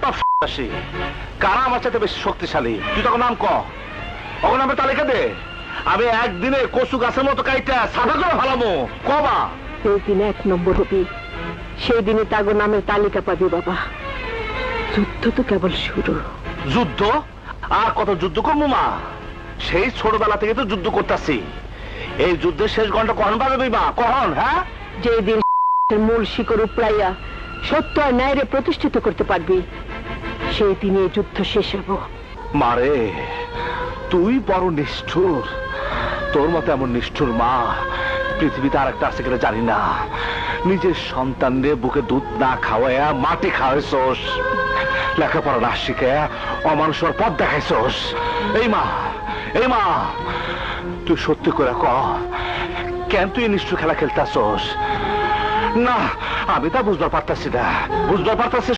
top আসি কারা আমার সাথে বেশি শক্তিশালী তুই তখন নাম ক ওখানে নামের তালিকা দে আমি একদিনে কচু গাছের মতো কাইটা সাদা করে ভালামো কবা সেই দিনে 1 নম্বর হবি সেই দিনে তাগো নামের তালিকা পাবি বাবা যুদ্ধ তো কেবল শুরু যুদ্ধ আর কত যুদ্ধ করবো মা সেই ছোটবেলা থেকে তো যুদ্ধ করতেছি এই যুদ্ধের শেষ ঘন্টা কখন বাজাবি মা কখন হ্যাঁ যেদিন মূল শিকড় উপড়াইয়া সত্য আর ন্যায়রে প্রতিষ্ঠিত করতে পারবি সেই দিনে এই যুদ্ধ শেষ হবো মারে তুই বড় নিষ্ঠুর তোর মতো এমন নিষ্ঠুর মা পৃথিবীতে আর একটা আছে কিনা জানি না নিজের সন্তানদের বুকে দুধ না খাওয়াইয়া মাটি খাওয়াইছোস লেখাপড়া না শিখে অমানুষের পথ দেখাইছোস এই মা তুই সত্যি করে ক কেন তুই নিষ্ঠুর খেলা খেলতাছোস না আমি তা বুঝবার পারতাছি না বুঝবার পারতাছি